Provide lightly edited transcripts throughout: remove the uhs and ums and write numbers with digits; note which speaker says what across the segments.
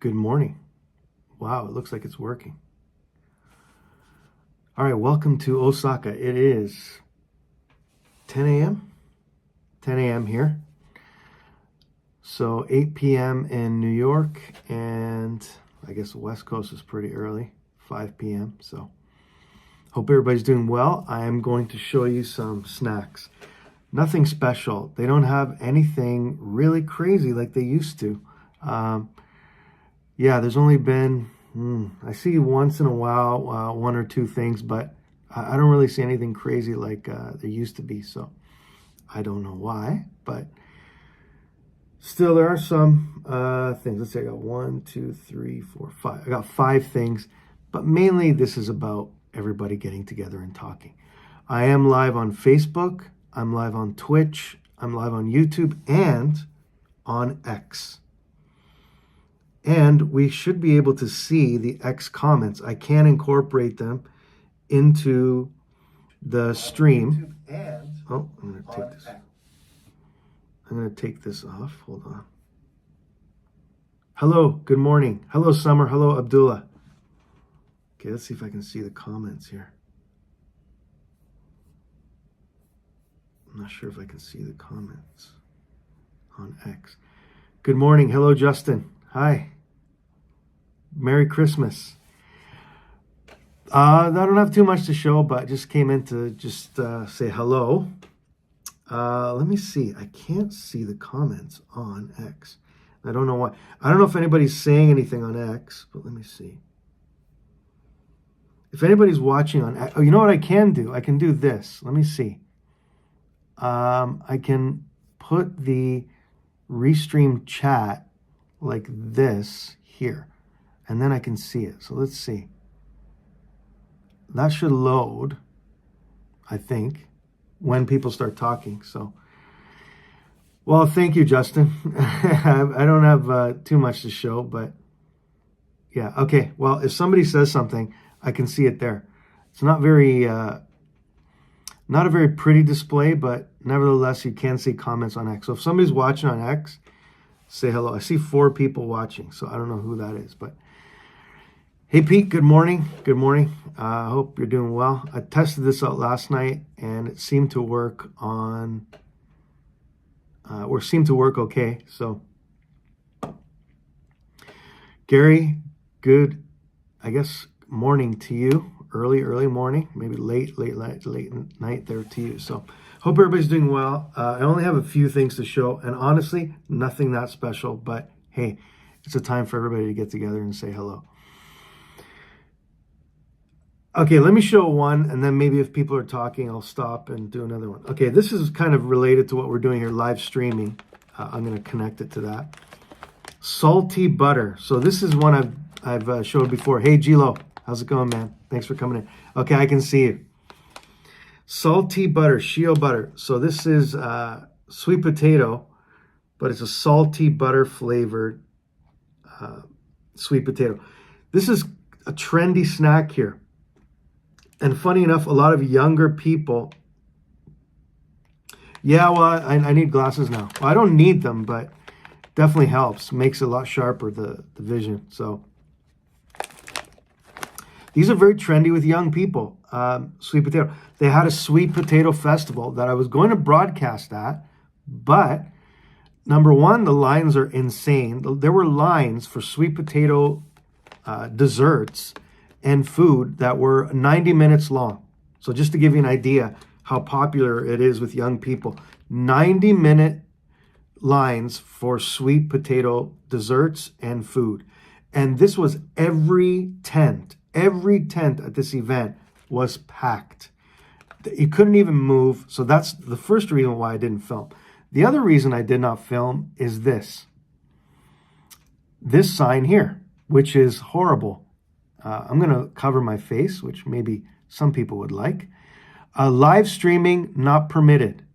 Speaker 1: Good morning. Wow, it looks like it's working. All right, welcome to Osaka. It is 10 a.m. 10 a.m. here. So 8 p.m. in New York, and I guess the West Coast is pretty early, 5 p.m. So hope everybody's doing well. I am going to show you some snacks. Nothing special. They don't have anything really crazy like they used to. There's only been, I see once in a while, one or two things, but I don't really see anything crazy like there used to be. So I don't know why, but still there are some things. Let's see, I got 1, 2, 3, 4, 5. I got 5 things, but mainly this is about everybody getting together and talking. I am live on Facebook. I'm live on Twitch. I'm live on YouTube and on X. And we should be able to see the X comments. I can incorporate them into the stream. Oh, I'm going to take this off. Hold on. Hello, good morning. Hello, Summer. Hello, Abdullah. Okay, let's see if I can see the comments here. I'm not sure if I can see the comments on X. Good morning. Hello, Justin. Hi. Merry Christmas. I don't have too much to show, but just came in to just say hello. Let me see. I can't see the comments on X. I don't know why. I don't know if anybody's saying anything on X, but let me see. If anybody's watching on X, oh, you know what I can do? I can do this. Let me see. I can put the restream chat like this here, and then I can see it. So let's see. That should load, I think, when people start talking. So, well, thank you, Justin. I don't have too much to show, but yeah. Okay. Well, if somebody says something, I can see it there. It's not a very pretty display, but nevertheless, you can see comments on X. So if somebody's watching on X, say hello. I see 4 people watching, so I don't know who that is, but hey, Pete, good morning. Good morning. I hope you're doing well. I tested this out last night, and it seemed to work okay. So, Gary, good, I guess, morning to you. Early morning, maybe late night there to you. So, hope everybody's doing well. I only have a few things to show, and honestly, nothing that special, but hey, it's a time for everybody to get together and say hello. Okay, let me show one, and then maybe if people are talking, I'll stop and do another one. Okay, this is kind of related to what we're doing here, live streaming. I'm going to connect it to that. Salty butter. So this is one I've showed before. Hey, Gilo, how's it going, man? Thanks for coming in. Okay, I can see you. Salty butter, shio butter. So this is sweet potato, but it's a salty butter flavored sweet potato. This is a trendy snack here. And funny enough, a lot of younger people. Yeah, well, I need glasses now. Well, I don't need them, but definitely helps. Makes it a lot sharper, the vision. So these are very trendy with young people. Sweet potato. They had a sweet potato festival that I was going to broadcast at, but number one, the lines are insane. There were lines for sweet potato desserts and food that were 90 minutes long. So just to give you an idea how popular it is with young people, 90-minute lines for sweet potato desserts and food. And this was every tent at this event was packed. You couldn't even move. So that's the first reason why I didn't film. The other reason I did not film is this sign here, which is horrible. I'm going to cover my face, which maybe some people would like. Live streaming not permitted.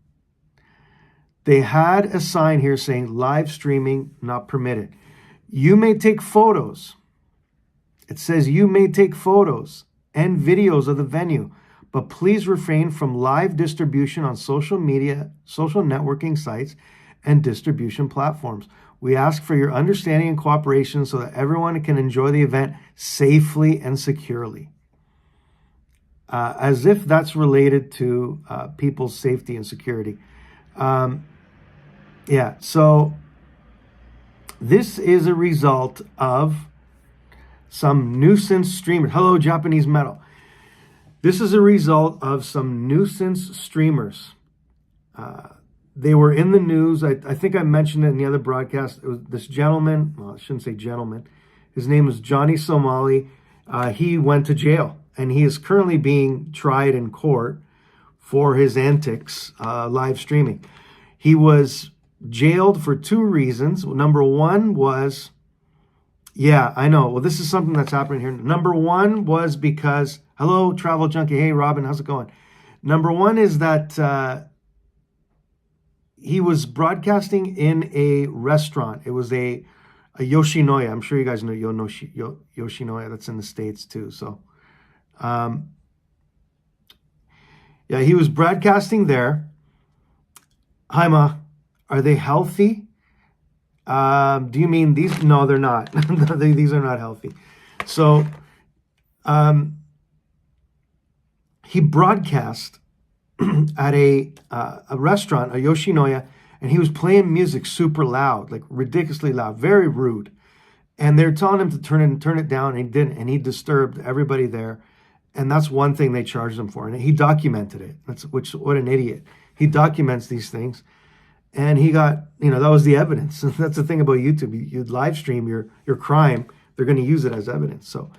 Speaker 1: They had a sign here saying live streaming not permitted. You may take photos. It says you may take photos and videos of the venue, but please refrain from live distribution on social media, social networking sites, and distribution platforms. We ask for your understanding and cooperation so that everyone can enjoy the event safely and securely. As if that's related to people's safety and security. Yeah, so this is a result of some nuisance streamers. Hello, Japanese metal. This is a result of some nuisance streamers. They were in the news. I think I mentioned it in the other broadcast. It was this gentleman. Well, I shouldn't say gentleman. His name is Johnny Somali. He went to jail, and he is currently being tried in court for his antics live streaming. He was jailed for two reasons. Number one was, yeah, I know. Well, this is something that's happening here. Number one was because, hello, Travel Junkie. Hey, Robin, how's it going? Number one is that he was broadcasting in a restaurant. It was a Yoshinoya. I'm sure you guys know Yoshinoya. That's in the States too. So, yeah, he was broadcasting there. Hi, Ma. Are they healthy? Do you mean these? No, they're not. These are not healthy. So, he broadcast at a restaurant, a Yoshinoya, and he was playing music super loud, like ridiculously loud, very rude. And they're telling him to turn it down, and he didn't, and he disturbed everybody there. And that's one thing they charged him for, and he documented it. What an idiot. He documents these things, and he got, that was the evidence. That's the thing about YouTube. You live stream your crime, they're going to use it as evidence. So,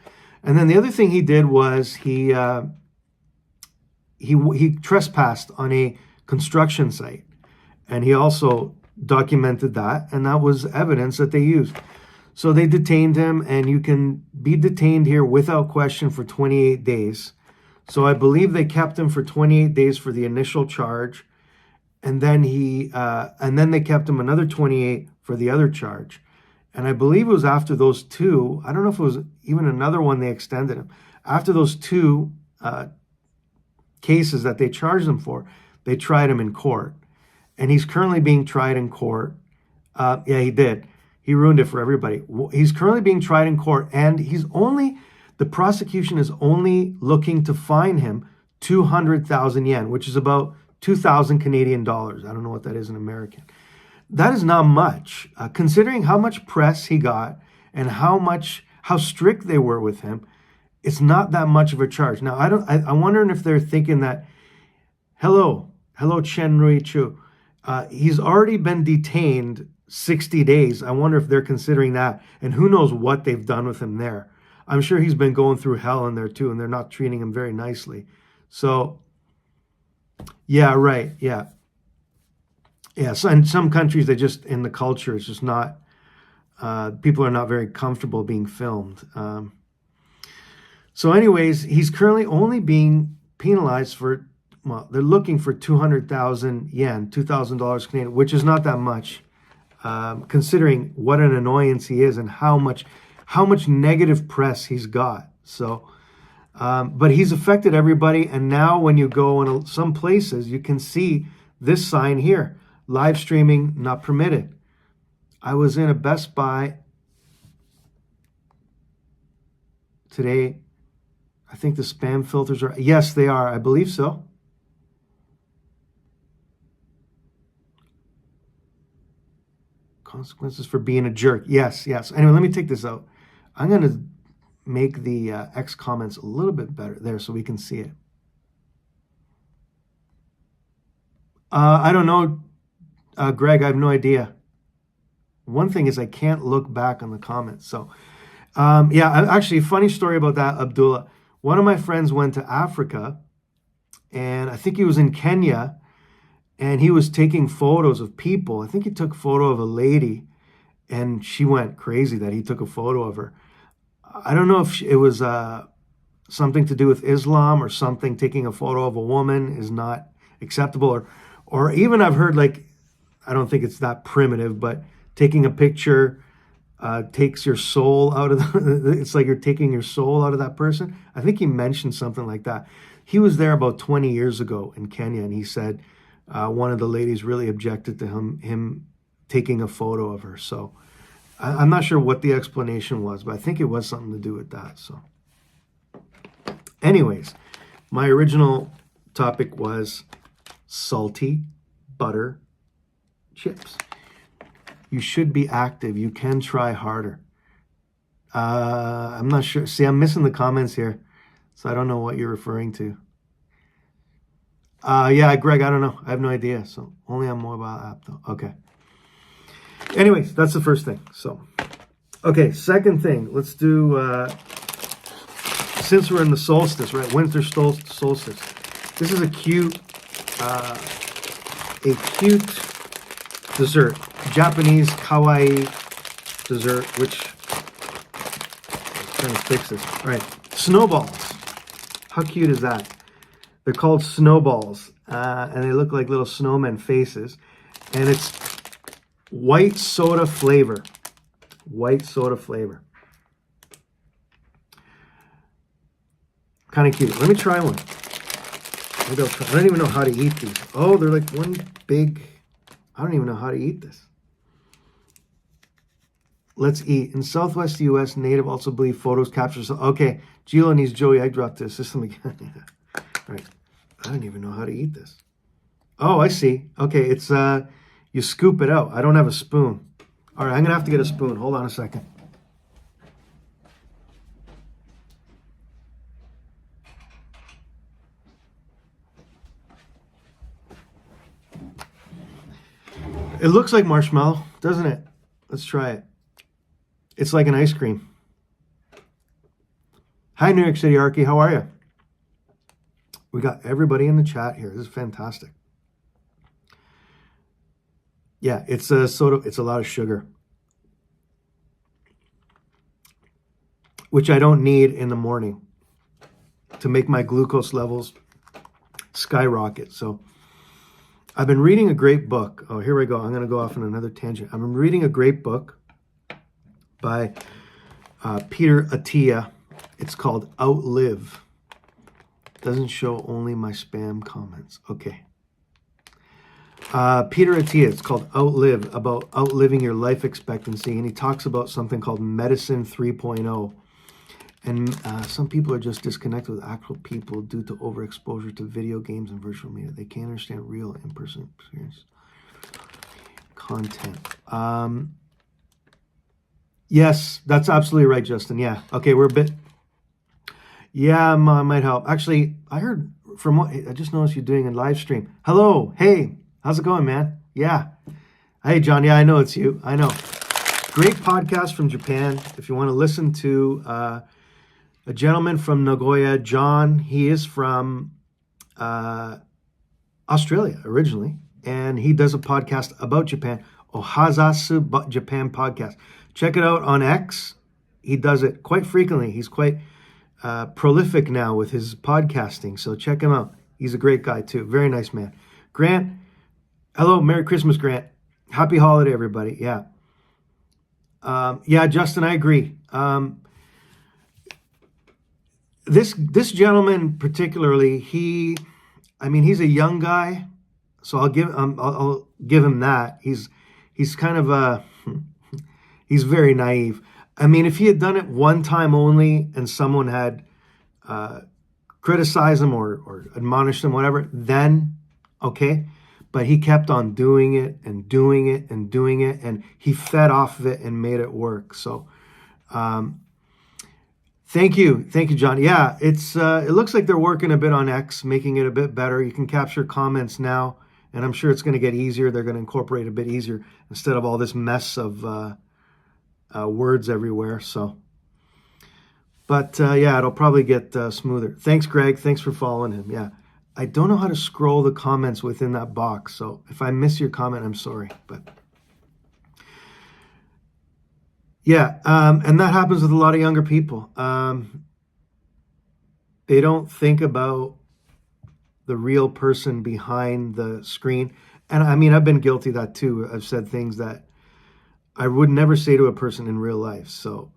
Speaker 1: and then the other thing he did was he trespassed on a construction site, and he also documented that, and that was evidence that they used. So they detained him, and you can be detained here without question for 28 days. So I believe they kept him for 28 days for the initial charge, and then they kept him another 28 for the other charge. And I believe it was after those two, I don't know if it was even another one they extended him. After those two cases that they charged him for, they tried him in court. And he's currently being tried in court. Yeah, he did. He ruined it for everybody. He's currently being tried in court, and the prosecution is only looking to fine him 200,000 yen, which is about 2,000 Canadian dollars. I don't know what that is in American. That is not much, considering how much press he got and how strict they were with him. It's not that much of a charge. Now, I'm wondering if they're thinking that, hello, Chen Rui Chu. He's already been detained 60 days. I wonder if they're considering that, and who knows what they've done with him there. I'm sure he's been going through hell in there too, and they're not treating him very nicely. So, yeah, right, yeah. Yeah, so in some countries, in the culture, it's just not, people are not very comfortable being filmed. So anyways, he's currently only being penalized for, they're looking for 200,000 yen, $2,000 Canadian, which is not that much, considering what an annoyance he is and how much negative press he's got. So, but he's affected everybody. And now when you go in some places, you can see this sign here, live streaming not permitted. I was in a Best Buy today. I think the spam filters are, yes, they are. I believe so. Consequences for being a jerk. Yes. Anyway, let me take this out. I'm going to make the X comments a little bit better there so we can see it. I don't know, Greg. I have no idea. One thing is I can't look back on the comments. So, yeah, actually, funny story about that, Abdullah. One of my friends went to Africa, and I think he was in Kenya, and he was taking photos of people. I think he took a photo of a lady, and she went crazy that he took a photo of her. I don't know if it was something to do with Islam or something. Taking a photo of a woman is not acceptable. Or even I've heard, like, I don't think it's that primitive, but taking a picture takes your soul out of it's like you're taking your soul out of that person. I think he mentioned something like that. He was there about 20 years ago in Kenya, and he said one of the ladies really objected to him taking a photo of her. So I'm not sure what the explanation was, but I think it was something to do with that. So anyways, my original topic was salty butter chips. You should be active. You can try harder. I'm not sure. See, I'm missing the comments here, so I don't know what you're referring to. Yeah, Greg, I don't know. I have no idea. So only on mobile app though. Okay. Anyways, that's the first thing. So, okay, second thing. Let's do, since we're in the solstice, right? Winter solstice. This is a cute dessert. Japanese kawaii dessert, which, I'm trying to fix this. All right, snowballs. How cute is that? They're called snowballs, and they look like little snowman faces. And it's white soda flavor. White soda flavor. Kind of cute. Let me try one. Maybe I'll try. I don't even know how to eat these. Oh, they're like one big... I don't even know how to eat this. Let's eat. In Southwest U.S., native also believe photos capture... Okay, Gila needs Joey egg drop to assist them again. All right. I don't even know how to eat this. Oh, I see. Okay, it's... you scoop it out. I don't have a spoon. All right, I'm going to have to get a spoon. Hold on a second. It looks like marshmallow, doesn't it? Let's try it. It's like an ice cream. Hi, New York City Arky. How are you? We got everybody in the chat here. This is fantastic. Yeah, it's a soda. It's a lot of sugar, which I don't need in the morning to make my glucose levels skyrocket. So I've been reading a great book. Oh, here we go. I'm going to go off on another tangent. I've been reading a great book by Peter Attia. It's called Outlive. Doesn't show only my spam comments. Okay. Peter Attia, it's called Outlive, about outliving your life expectancy. And he talks about something called Medicine 3.0. And some people are just disconnected with actual people due to overexposure to video games and virtual media. They can't understand real in-person experience. Content. Yes, that's absolutely right, Justin. Yeah. Okay, we're a bit... Yeah, might help. Actually, I heard from what... I just noticed you're doing a live stream. Hello. Hey. How's it going, man? Yeah. Hey, John. Yeah, I know it's you. I know. Great podcast from Japan. If you want to listen to a gentleman from Nagoya, John, he is from Australia originally, and he does a podcast about Japan, Ohazasu Japan Podcast. Check it out on X. He does it quite frequently. He's quite prolific now with his podcasting, so check him out. He's a great guy, too. Very nice man. Grant, hello, Merry Christmas, Grant. Happy holiday, everybody. Yeah. Yeah, Justin, I agree. This gentleman particularly, he's a young guy, so I'll give him that. He's kind of he's very naive. I mean, if he had done it one time only and someone had criticized him or admonished him, whatever, then okay. But he kept on doing it and doing it and doing it, and he fed off of it and made it work. So, thank you, John. Yeah, it looks like they're working a bit on X, making it a bit better. You can capture comments now, and I'm sure it's going to get easier. They're going to incorporate a bit easier instead of all this mess of words everywhere. So, but yeah, it'll probably get smoother. Thanks, Greg. Thanks for following him. Yeah. I don't know how to scroll the comments within that box, so if I miss your comment, I'm sorry. But yeah, and that happens with a lot of younger people. They don't think about the real person behind the screen. And I mean, I've been guilty of that too. I've said things that I would never say to a person in real life. So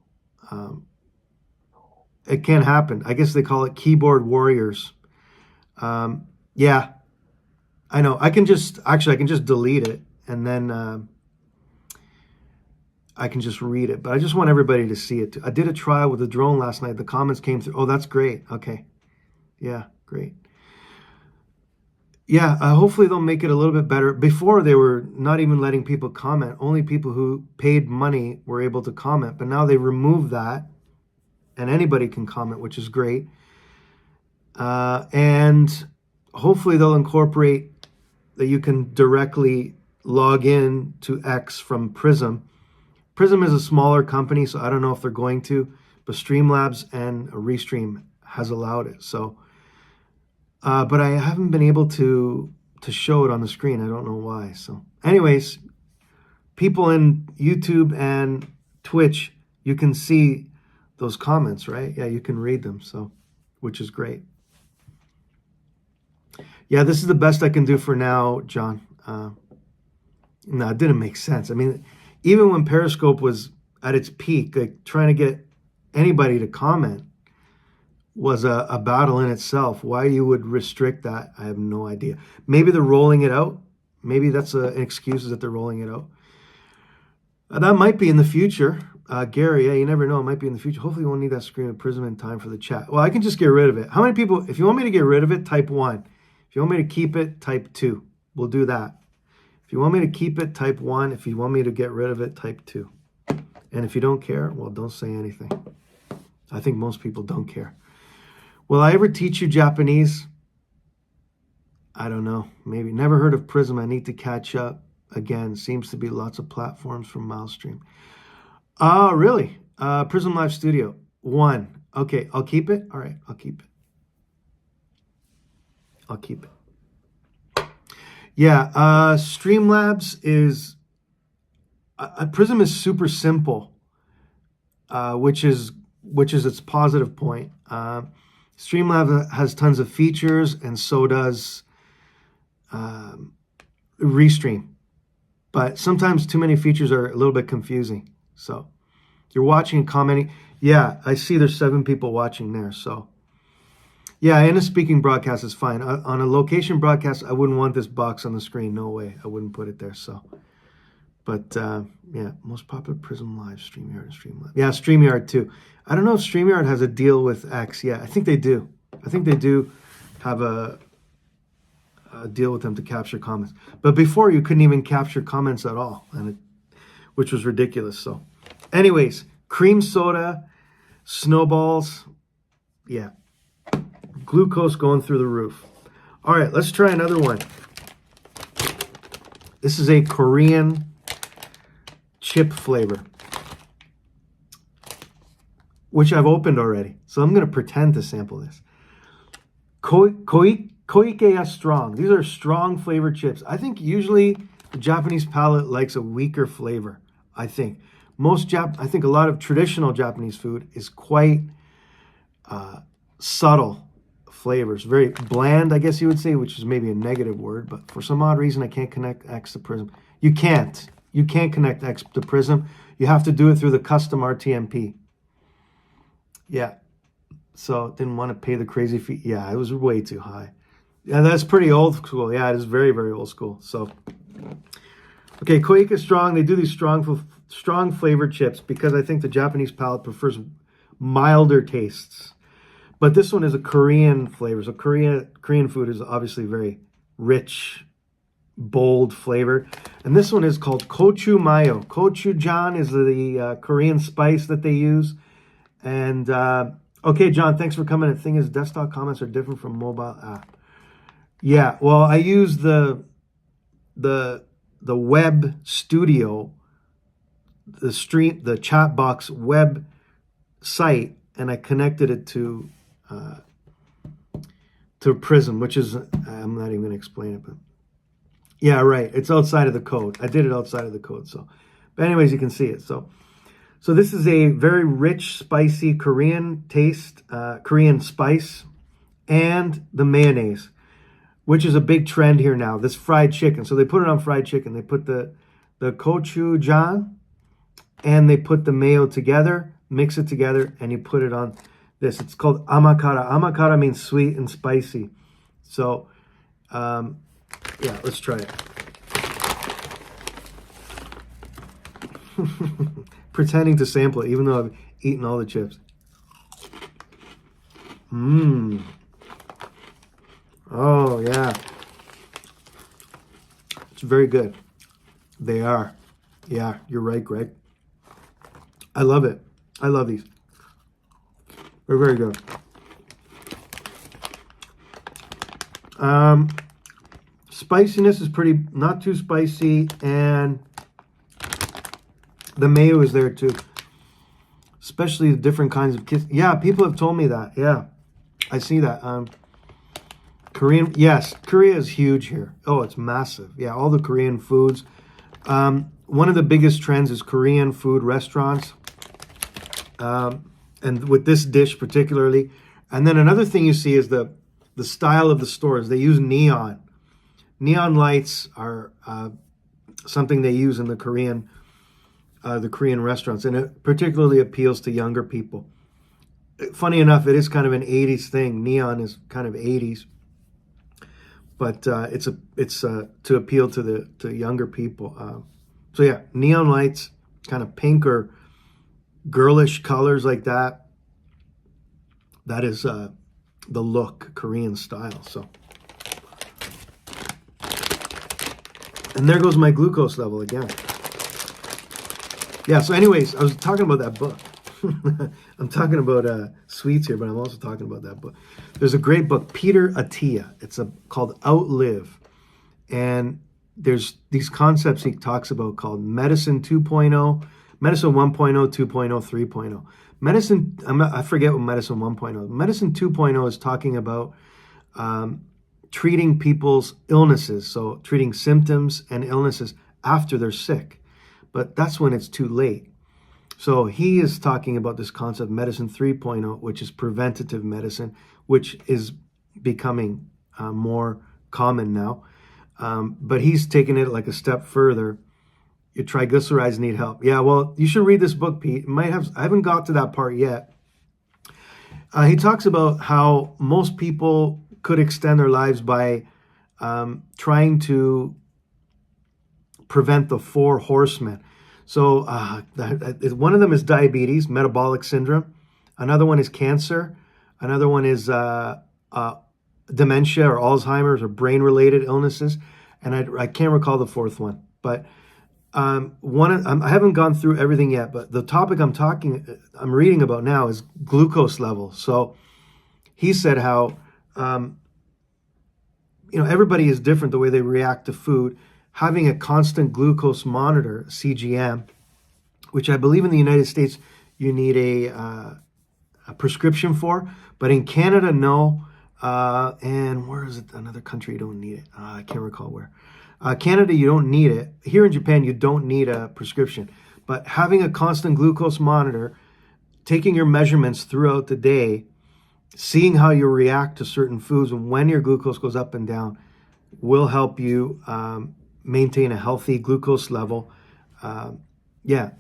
Speaker 1: it can happen. I guess they call it keyboard warriors. Yeah, I know. I can just delete it and then I can just read it, but I just want everybody to see it. I did a trial with the drone last night. The comments came through. Oh, that's great. Okay. Yeah, great. Yeah, hopefully they'll make it a little bit better. Before, they were not even letting people comment. Only people who paid money were able to comment. But now they removed that, and anybody can comment, which is great. And hopefully they'll incorporate that you can directly log in to X from Prism. Prism is a smaller company, so I don't know if they're going to, but Streamlabs and Restream has allowed it. So, but I haven't been able to show it on the screen. I don't know why. So, anyways, people in YouTube and Twitch, you can see those comments, right? Yeah, you can read them. So, which is great. Yeah, this is the best I can do for now, John. No, it didn't make sense. I mean, even when Periscope was at its peak, like trying to get anybody to comment was a battle in itself. Why you would restrict that, I have no idea. Maybe they're rolling it out. Maybe that's an excuse that they're rolling it out. That might be in the future. Gary, yeah, you never know. It might be in the future. Hopefully you won't need that screen of Prism in time for the chat. Well, I can just get rid of it. How many people, if you want me to get rid of it, type 1. If you want me to keep it, type 2. We'll do that. If you want me to keep it, type 1. If you want me to get rid of it, type 2. And if you don't care, well, don't say anything. I think most people don't care. Will I ever teach you Japanese? I don't know. Maybe. Never heard of Prism. I need to catch up. Again, seems to be lots of platforms from Milestream. Really? Prism Live Studio. 1. Okay, I'll keep it. All right, I'll keep it. I'll keep it. Yeah, Streamlabs is... Prism is super simple, which is its positive point. Streamlabs has tons of features, and so does Restream. But sometimes too many features are a little bit confusing. So you're watching and commenting. Yeah, I see there's 7 people watching there. So yeah, in a speaking broadcast is fine. On a location broadcast, I wouldn't want this box on the screen. No way. I wouldn't put it there. So, but yeah, most popular Prism Live, StreamYard and Streamlabs. Yeah, StreamYard too. I don't know if StreamYard has a deal with X. Yeah, I think they do. I think they do have a deal with them to capture comments. But before, you couldn't even capture comments at all, which was ridiculous. So anyways, cream soda, snowballs, yeah, glucose going through the roof. All right, let's try another one. This is a Korean chip flavor, which I've opened already. So I'm going to pretend to sample this. Koikeya Strong. These are strong flavored chips. I think usually the Japanese palate likes a weaker flavor. I think I think a lot of traditional Japanese food is quite subtle flavors, very bland, I guess you would say, which is maybe a negative word. But for some odd reason, I can't connect X to Prism. You can't connect X to Prism. You have to do it through the custom RTMP. Yeah. So didn't want to pay the crazy fee. Yeah, it was way too high. Yeah, that's pretty old school. Yeah, it is very, very old school. So, okay, Koike Strong. They do these strong flavored chips because I think the Japanese palate prefers milder tastes. But this one is a Korean flavor. So Korean food is obviously very rich, bold flavor. And this one is called Kochu Mayo. Gochujang is the Korean spice that they use. And, okay, John, thanks for coming. The thing is, desktop comments are different from mobile app. Yeah, well, I use the web studio, the chat box web site, and I connected it to Prism, which is, I'm not even going to explain it, but yeah, right. It's outside of the code. I did it outside of the code. So, but anyways, you can see it. So this is a very rich, spicy Korean taste, Korean spice, and the mayonnaise, which is a big trend here now. This fried chicken. So they put it on fried chicken. They put the gochujang and they put the mayo together, mix it together, and you put it on this. It's called amakara. Amakara means sweet and spicy. So, yeah, let's try it. Pretending to sample it, even though I've eaten all the chips. Mmm. Oh, yeah. It's very good. They are. Yeah, you're right, Greg. I love it. I love these. They're very good. Spiciness is pretty, not too spicy, and the mayo is there too. Especially the different kinds of kids. Yeah, people have told me that. Yeah, I see that. Korean, yes, Korea is huge here. Oh, it's massive. Yeah, all the Korean foods. One of the biggest trends is Korean food restaurants. And with this dish particularly. And then another thing you see is the style of the stores. They use neon. Neon lights are something they use in the Korean restaurants, and it particularly appeals to younger people. Funny enough, it is kind of an 80s thing. Neon is kind of 80s, but it's to appeal to younger people. So yeah, neon lights, kind of pink or girlish colors like that. That is the look, Korean style. So, and there goes my glucose level again. Yeah, so anyways, I was talking about that book. I'm talking about sweets here, but I'm also talking about that book. There's a great book, Peter Attia. It's called Outlive. And there's these concepts he talks about called Medicine 2.0, Medicine 1.0, 2.0, 3.0. Medicine, I forget what Medicine 1.0. Medicine 2.0 is talking about treating people's illnesses, so treating symptoms and illnesses after they're sick. But that's when it's too late. So he is talking about this concept, Medicine 3.0, which is preventative medicine, which is becoming more common now. But he's taken it like a step further. Your triglycerides need help. Yeah, well, you should read this book, Pete. I haven't got to that part yet. He talks about how most people could extend their lives by trying to prevent the 4 horsemen. So one of them is diabetes, metabolic syndrome. Another one is cancer. Another one is dementia or Alzheimer's or brain-related illnesses. And I can't recall the 4th one. But I haven't gone through everything yet. But the topic I'm reading about now is glucose level. So he said how everybody is different the way they react to food. Having a constant glucose monitor, CGM, which I believe in the United States you need a prescription for, but in Canada, no. And where is it? Another country you don't need it. I can't recall where. Canada, you don't need it. Here in Japan, you don't need a prescription. But having a constant glucose monitor, taking your measurements throughout the day, seeing how you react to certain foods and when your glucose goes up and down will help you maintain a healthy glucose level. Yeah.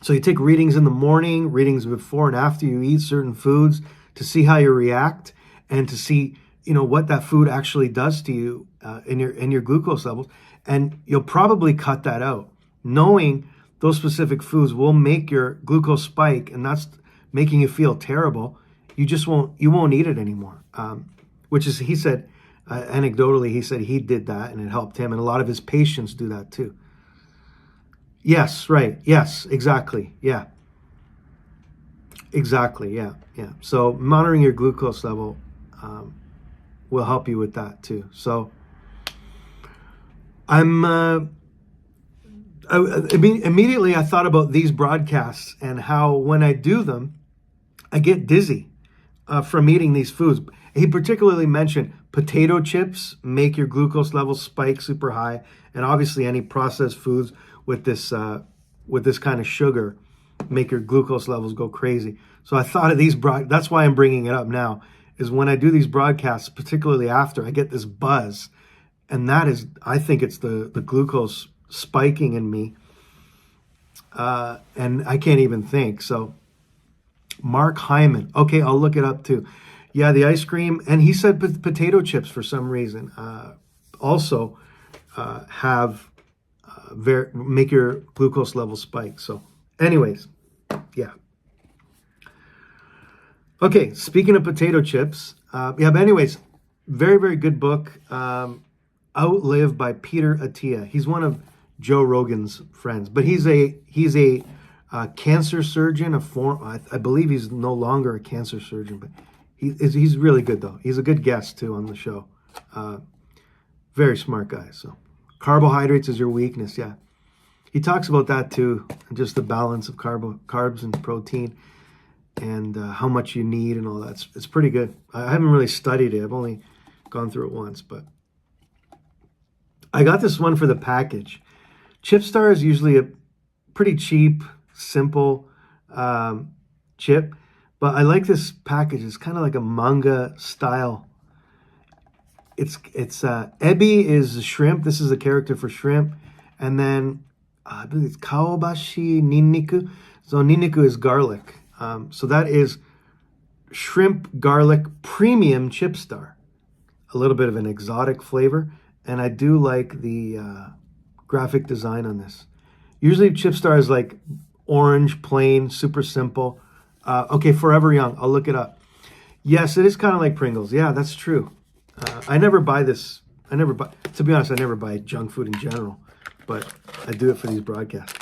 Speaker 1: So you take readings in the morning, readings before and after you eat certain foods to see how you react and to see, what that food actually does to you in your glucose levels. And you'll probably cut that out. Knowing those specific foods will make your glucose spike, and that's making you feel terrible. You won't eat it anymore. Which is, he said, anecdotally, he said he did that and it helped him. And a lot of his patients do that too. Yes, right. Yes, exactly. Yeah. Exactly. Yeah. Yeah. So monitoring your glucose level will help you with that too. So immediately I thought about these broadcasts and how when I do them, I get dizzy from eating these foods. He particularly mentioned potato chips make your glucose levels spike super high, and obviously any processed foods with this kind of sugar make your glucose levels go crazy. So I thought of these that's why I'm bringing it up now, is when I do these broadcasts, particularly after, I get this buzz, and I think it's the glucose spiking in me, and I can't even think. So Mark Hyman. Okay, I'll look it up too. Yeah, the ice cream. And he said potato chips for some reason also have make your glucose level spike. So anyways, yeah. Okay, speaking of potato chips, but anyways, very, very good book. Outlive by Peter Attia. He's one of Joe Rogan's friends, but he's a cancer surgeon. I believe he's no longer a cancer surgeon, but he's really good though. He's a good guest too on the show. Very smart guy. So carbohydrates is your weakness. Yeah, he talks about that too, just the balance of carbs and protein, and how much you need and all that. It's pretty good. I haven't really studied it. I've only gone through it once, but I got this one for the package. Chipstar is usually a pretty cheap, simple chip, but I like this package. It's kind of like a manga style. It's ebi is shrimp. This is a character for shrimp, and then I believe it's kaobashi ninniku. So ninniku is garlic. So that is shrimp garlic premium Chipstar. A little bit of an exotic flavor, and I do like the graphic design on this. Usually Chipstar is like orange, plain, super simple. Okay, Forever Young. I'll look it up. Yes, it is kind of like Pringles. Yeah, that's true. I never buy this. To be honest, I never buy junk food in general, but I do it for these broadcasts.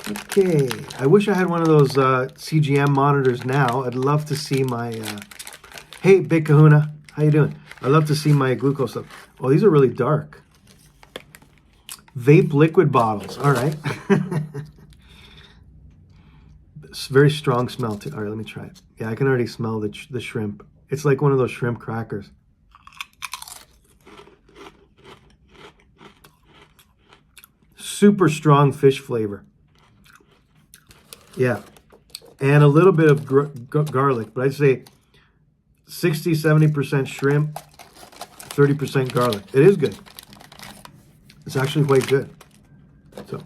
Speaker 1: Okay, I wish I had one of those CGM monitors now. I'd love to see my, hey, Big Kahuna, how you doing? I'd love to see my glucose stuff. Oh, these are really dark. Vape liquid bottles, all right. It's very strong smell too. All right, let me try it. Yeah, I can already smell the shrimp. It's like one of those shrimp crackers. Super strong fish flavor. Yeah, and a little bit of garlic, but I'd say 60-70% shrimp, 30% garlic. It is good. It's actually quite good. So,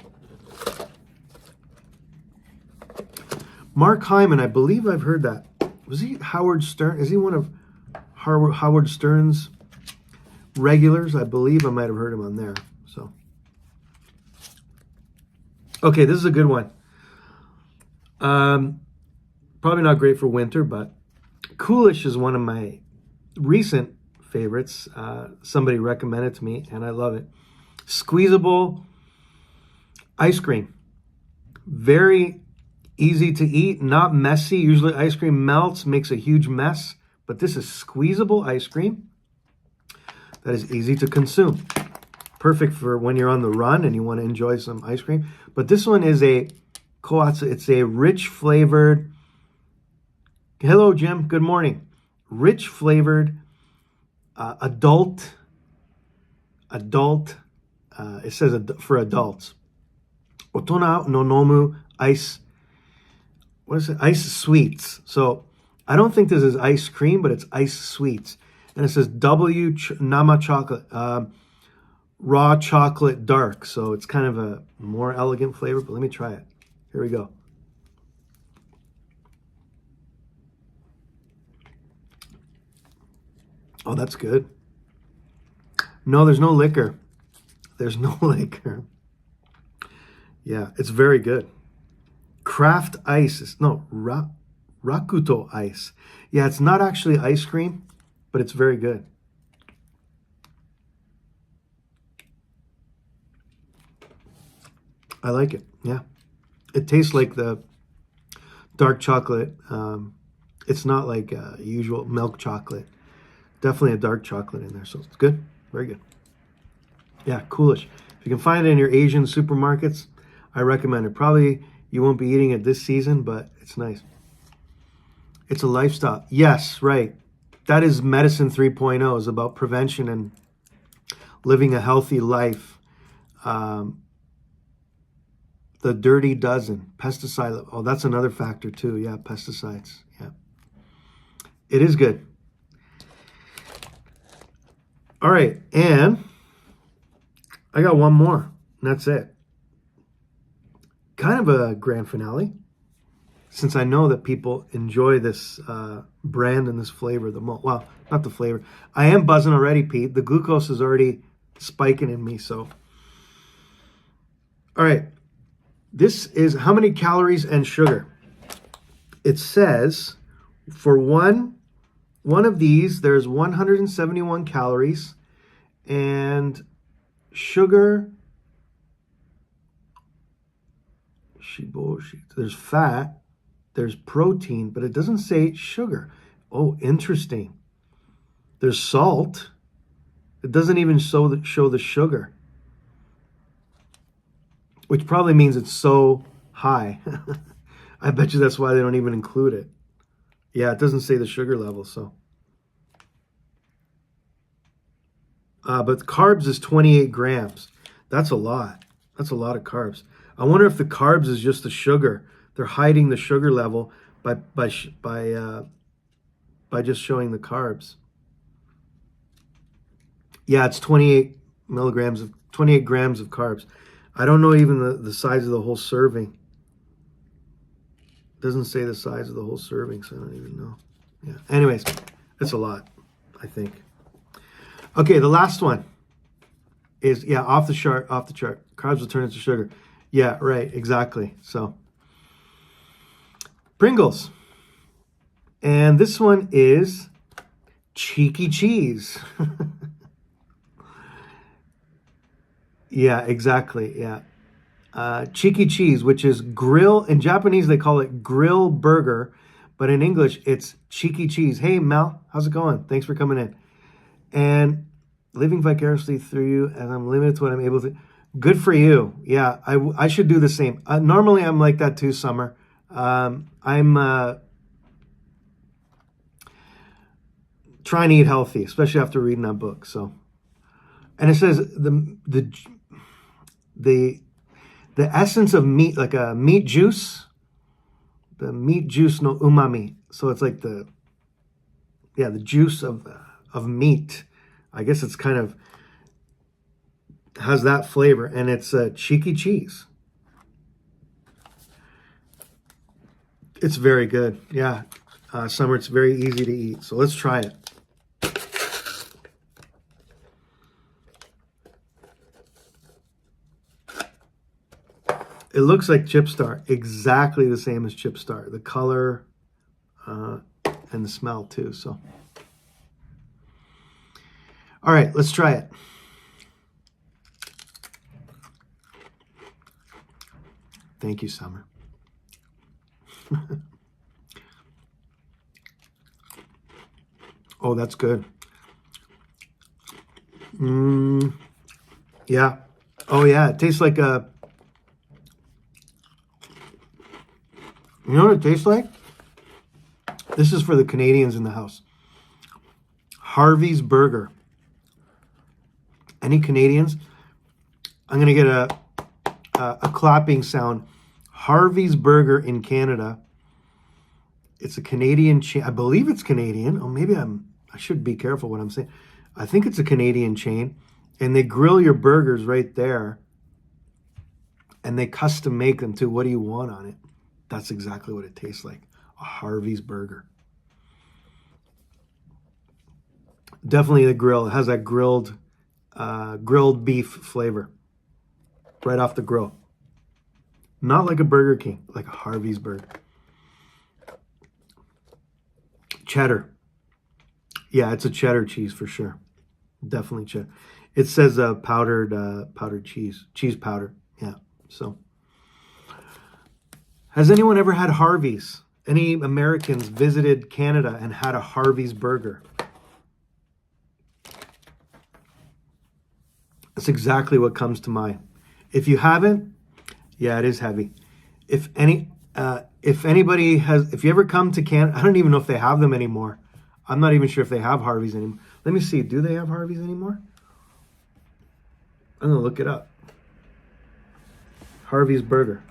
Speaker 1: Mark Hyman, I believe I've heard that. Was he Howard Stern? Is he one of Howard Stern's regulars? I believe I might have heard him on there. So, okay, this is a good one. Probably not great for winter, but Coolish is one of my recent favorites. Somebody recommended to me, and I love it. Squeezable ice cream. Very easy to eat, not messy. Usually ice cream melts, makes a huge mess, but this is squeezable ice cream that is easy to consume. Perfect for when you're on the run and you want to enjoy some ice cream. But this one is it's a rich flavored, hello Jim, good morning. Rich flavored, adult, it says for adults. Otona no nomu ice, what is it? Ice sweets. So I don't think this is ice cream, but it's ice sweets. And it says nama chocolate, raw chocolate dark. So it's kind of a more elegant flavor, but let me try it. Here we go. Oh, that's good. No, there's no liquor. There's no liquor. Yeah, it's very good. Craft ice. Rakuto ice. Yeah, it's not actually ice cream, but it's very good. I like it. Yeah. It tastes like the dark chocolate. It's not like usual milk chocolate. Definitely a dark chocolate in there. So it's good. Very good. Yeah, Coolish. If you can find it in your Asian supermarkets, I recommend it. Probably you won't be eating it this season, but it's nice. It's a lifestyle. Yes, right. That is Medicine 3.0. Is about prevention and living a healthy life. The dirty dozen, pesticide. Oh, that's another factor too. Yeah, pesticides. Yeah, it is good. All right, and I got one more, and that's it. Kind of a grand finale, since I know that people enjoy this brand and this flavor the most. Well, not the flavor. I am buzzing already, Pete. The glucose is already spiking in me, so All right. This is how many calories and sugar. It says for one of these, there's 171 calories and sugar. There's fat, there's protein, but it doesn't say sugar. Oh, interesting. There's salt. It doesn't even show the sugar, which probably means it's so high. I bet you that's why they don't even include it. Yeah, it doesn't say the sugar level, so. But carbs is 28 grams. That's a lot. That's a lot of carbs. I wonder if the carbs is just the sugar. They're hiding the sugar level by just showing the carbs. Yeah, it's 28 grams of carbs. I don't know even the size of the whole serving. It doesn't say the size of the whole serving, so I don't even know. Yeah. Anyways, it's a lot, I think. Okay, the last one is, yeah, off the chart. Carbs will turn into sugar. Yeah, right, exactly. So, Pringles. And this one is cheeky cheese. Yeah, exactly. Yeah. Cheeky cheese, which is grill. In Japanese, they call it grill burger. But in English, it's cheeky cheese. Hey, Mel, how's it going? Thanks for coming in. And living vicariously through you, and I'm limited to what I'm able to. Good for you. Yeah, I should do the same. Normally, I'm like that too, Summer. I'm trying to eat healthy, especially after reading that book. So, and it says the essence of meat, like a meat juice, the meat juice no umami. So it's like the juice of meat. I guess it's kind of has that flavor, and it's cheeky cheese. It's very good. Yeah, Summer, it's very easy to eat. So let's try it. It looks like Chip Star, exactly the same as Chip Star. The color and the smell too. So, all right, let's try it. Thank you, Summer. Oh, that's good. Yeah. Oh, yeah. It tastes like a. You know what it tastes like? This is for the Canadians in the house. Harvey's Burger. Any Canadians? I'm going to get a clapping sound. Harvey's Burger in Canada. It's a Canadian chain. I believe it's Canadian. Oh, maybe I should be careful what I'm saying. I think it's a Canadian chain. And they grill your burgers right there. And they custom make them too. What do you want on it? That's exactly what it tastes like. A Harvey's Burger. Definitely the grill. It has that grilled beef flavor. Right off the grill. Not like a Burger King, like a Harvey's Burger. Cheddar. Yeah, it's a cheddar cheese for sure. Definitely cheddar. It says powdered cheese powder. Yeah, so. Has anyone ever had Harvey's? Any Americans visited Canada and had a Harvey's Burger? That's exactly what comes to mind. If you haven't, yeah, it is heavy. If anybody has, if you ever come to Canada, I don't even know if they have them anymore. I'm not even sure if they have Harvey's anymore. Let me see. Do they have Harvey's anymore? I'm going to look it up. Harvey's Burger.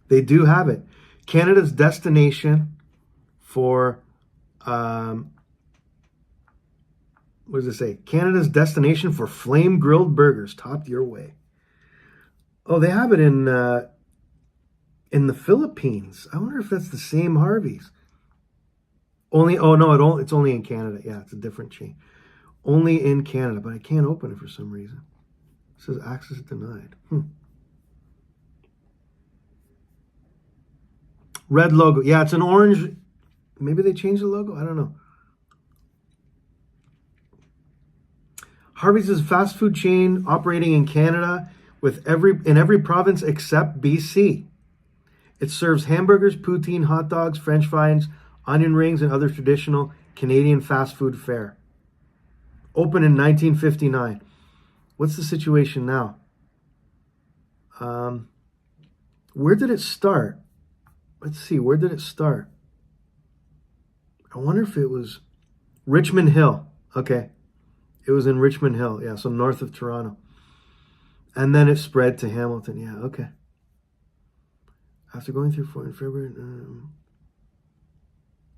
Speaker 1: They do have it. Canada's destination for, what does it say? Canada's destination for flame grilled burgers, topped your way. Oh, they have it in the Philippines. I wonder if that's the same Harvey's. It's only in Canada. Yeah, it's a different chain. Only in Canada, but I can't open it for some reason. It says access denied. Red logo. Yeah, it's an orange. Maybe they changed the logo. I don't know. Harvey's is a fast food chain operating in Canada in every province except BC. It serves hamburgers, poutine, hot dogs, French fries, onion rings, and other traditional Canadian fast food fare. Opened in 1959. What's the situation now? Where did it start? Let's see. Where did it start? I wonder if it was Richmond Hill. Okay. It was in Richmond Hill. Yeah, so north of Toronto. And then it spread to Hamilton. Yeah, okay. After going through in February.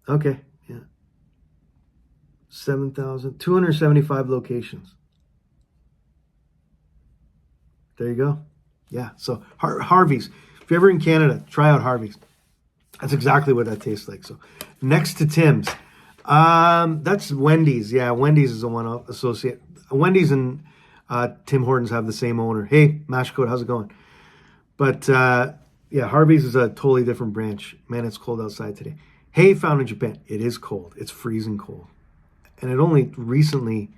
Speaker 1: Okay, yeah. 275 locations. There you go. Yeah, so Harvey's. If you're ever in Canada, try out Harvey's. That's exactly what that tastes like. So next to Tim's. That's Wendy's. Yeah, Wendy's is the one I'll associate. Wendy's and Tim Hortons have the same owner. Hey, Mash Code, how's it going? But yeah, Harvey's is a totally different branch. Man, it's cold outside today. Hey, found in Japan. It is cold. It's freezing cold. And it only recently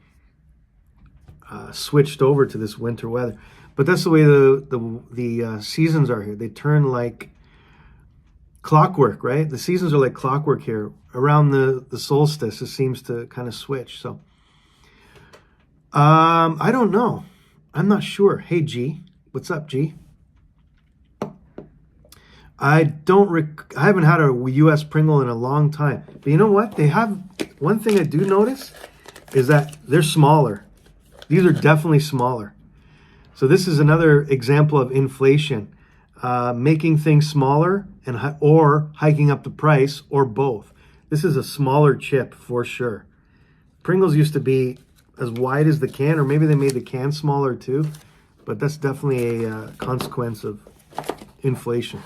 Speaker 1: switched over to this winter weather. But that's the way the seasons are here. They turn like clockwork, right? The seasons are like clockwork here. Around the solstice, it seems to kind of switch. So I don't know. I'm not sure. Hey, G. What's up, G? I haven't had a U.S. Pringle in a long time. But you know what? They have one thing I do notice is that they're smaller. These are definitely smaller. So this is another example of inflation, making things smaller or hiking up the price, or both. This is a smaller chip for sure. Pringles used to be as wide as the can, or maybe they made the can smaller too. But that's definitely a consequence of inflation.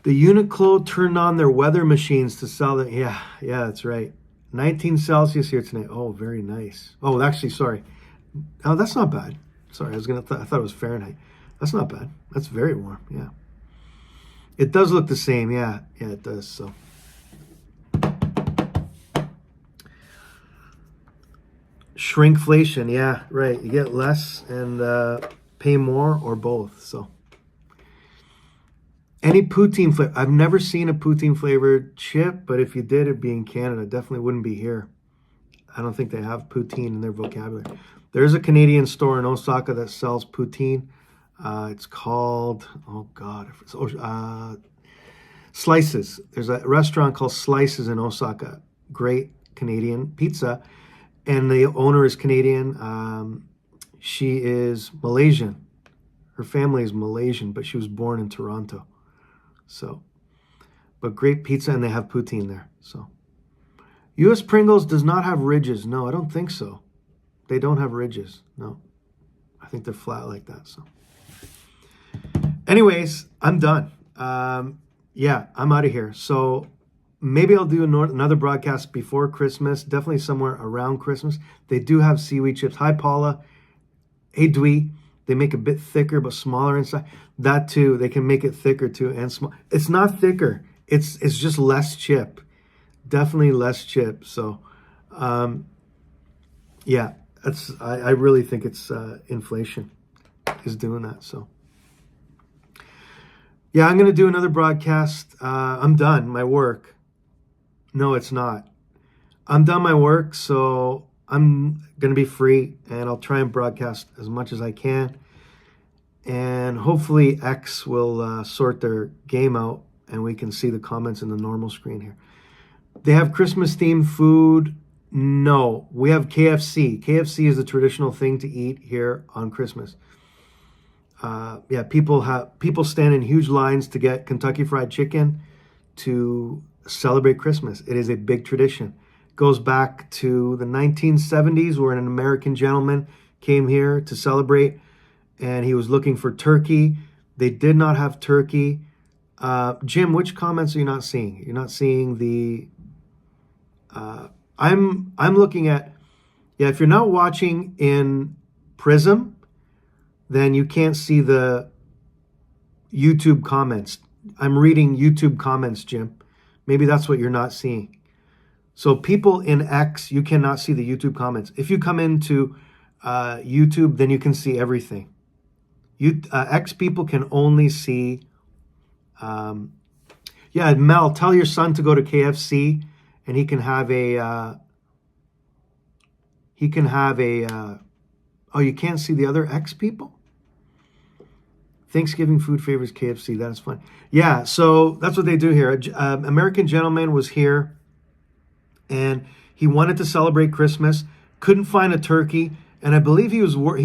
Speaker 1: The Uniqlo turned on their weather machines to sell it. Yeah, that's right. 19 Celsius here tonight. Oh, very nice. Oh, actually, sorry. Oh, that's not bad. Sorry, I thought it was Fahrenheit. That's not bad. That's very warm. Yeah. It does look the same. Yeah, it does. So. Shrinkflation. Yeah, right. You get less and pay more, or both. So. Any poutine flavor? I've never seen a poutine flavored chip, but if you did, it'd be in Canada. Definitely wouldn't be here. I don't think they have poutine in their vocabulary. There's a Canadian store in Osaka that sells poutine. It's called, Slices. There's a restaurant called Slices in Osaka. Great Canadian pizza. And the owner is Canadian. She is Malaysian. Her family is Malaysian, but she was born in Toronto. So, but great pizza, and they have poutine there. So, U.S. Pringles does not have ridges. No, I don't think so. They don't have ridges. No, I think they're flat like that. So, anyways, I'm done. Yeah, I'm out of here. So maybe I'll do another broadcast before Christmas. Definitely somewhere around Christmas. They do have seaweed chips. Hi, Paula. Hey, Dwee. They make a bit thicker but smaller inside. That too, they can make it thicker too and small. It's not thicker. It's just less chip. Definitely less chip. So, yeah, I really think it's inflation is doing that. So, yeah, I'm gonna do another broadcast. I'm done my work. No, it's not. I'm done my work, so I'm going to be free, and I'll try and broadcast as much as I can. And hopefully X will sort their game out, and we can see the comments in the normal screen here. They have Christmas-themed food. No, we have KFC. KFC is the traditional thing to eat here on Christmas. Yeah, people stand in huge lines to get Kentucky Fried Chicken to celebrate Christmas. It is a big tradition. Goes back to the 1970s, where an American gentleman came here to celebrate, and he was looking for turkey. They did not have turkey. Jim, which comments are you not seeing? You're not seeing the I'm looking at, yeah, if you're not watching in Prism, then you can't see the YouTube comments. I'm reading YouTube comments, Jim. Maybe that's what you're not seeing. So people in X, you cannot see the YouTube comments. If you come into YouTube, then you can see everything. X people can only see. Yeah, Mel, tell your son to go to KFC, and he can have a. Oh, you can't see the other X people? Thanksgiving food favors KFC. That's fun. Yeah, so that's what they do here. American gentleman was here, and he wanted to celebrate Christmas. Couldn't find a turkey, and I believe he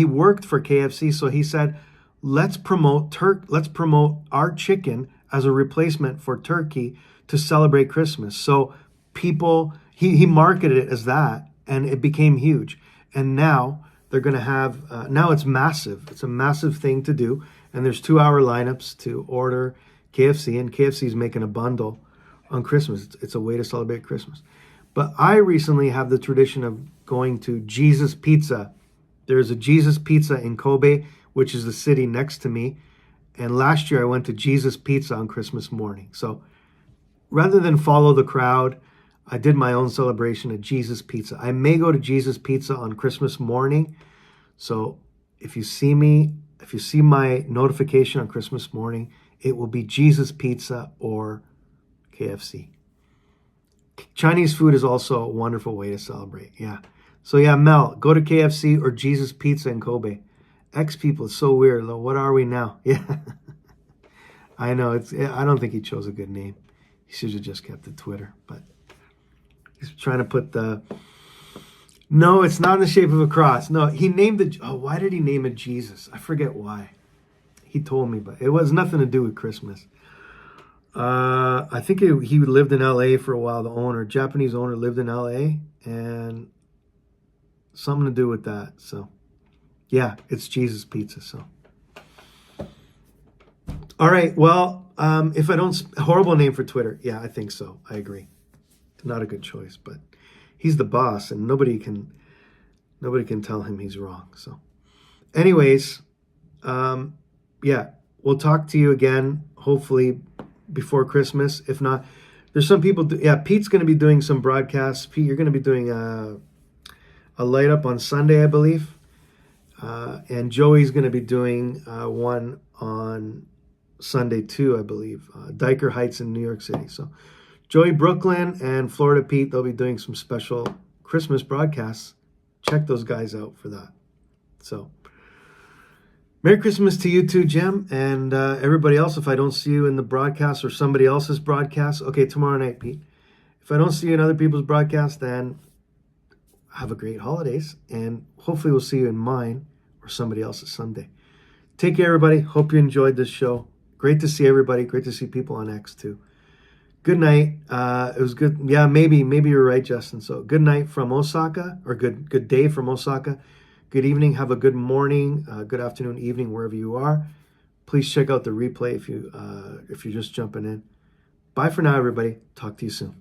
Speaker 1: worked for KFC. So he said, "Let's promote our chicken as a replacement for turkey to celebrate Christmas." So people, he marketed it as that, and it became huge. And now they're going to have. Now it's massive. It's a massive thing to do. And there's 2-hour lineups to order KFC, and KFC is making a bundle on Christmas. It's a way to celebrate Christmas. But I recently have the tradition of going to Jesus Pizza. There's a Jesus Pizza in Kobe, which is the city next to me. And last year I went to Jesus Pizza on Christmas morning. So rather than follow the crowd, I did my own celebration at Jesus Pizza. I may go to Jesus Pizza on Christmas morning. So if you see my notification on Christmas morning, it will be Jesus Pizza or KFC. Chinese food is also a wonderful way to celebrate. Yeah. So yeah, Mel, go to KFC or Jesus Pizza in Kobe. X people, it's so weird. What are we now? Yeah. I know. I don't think he chose a good name. He should have just kept it Twitter. But he's trying to put the... No, it's not in the shape of a cross. No, he named it... Oh, why did he name it Jesus? I forget why. He told me, but it was nothing to do with Christmas. I think he lived in L.A. for a while, the owner. Japanese owner lived in L.A. and something to do with that. So, yeah, it's Jesus Pizza. So, all right. Well, if I don't... Horrible name for Twitter. Yeah, I think so. I agree. Not a good choice, but... He's the boss, and nobody can tell him he's wrong. So, anyways, yeah, we'll talk to you again, hopefully before Christmas. If not, there's some people. Pete's going to be doing some broadcasts. Pete, you're going to be doing a light up on Sunday, I believe, and Joey's going to be doing one on Sunday too, I believe. Diker Heights in New York City. So. Joey Brooklyn and Florida Pete, they'll be doing some special Christmas broadcasts. Check those guys out for that. So, Merry Christmas to you too, Jim, and everybody else. If I don't see you in the broadcast or somebody else's broadcast, okay, tomorrow night, Pete. If I don't see you in other people's broadcasts, then have a great holidays, and hopefully we'll see you in mine or somebody else's Sunday. Take care, everybody. Hope you enjoyed this show. Great to see everybody. Great to see people on X too. Good night. It was good. Yeah, maybe you're right, Justin. So good night from Osaka, or good day from Osaka. Good evening. Have a good morning, good afternoon, evening, wherever you are. Please check out the replay if you're just jumping in. Bye for now, everybody. Talk to you soon.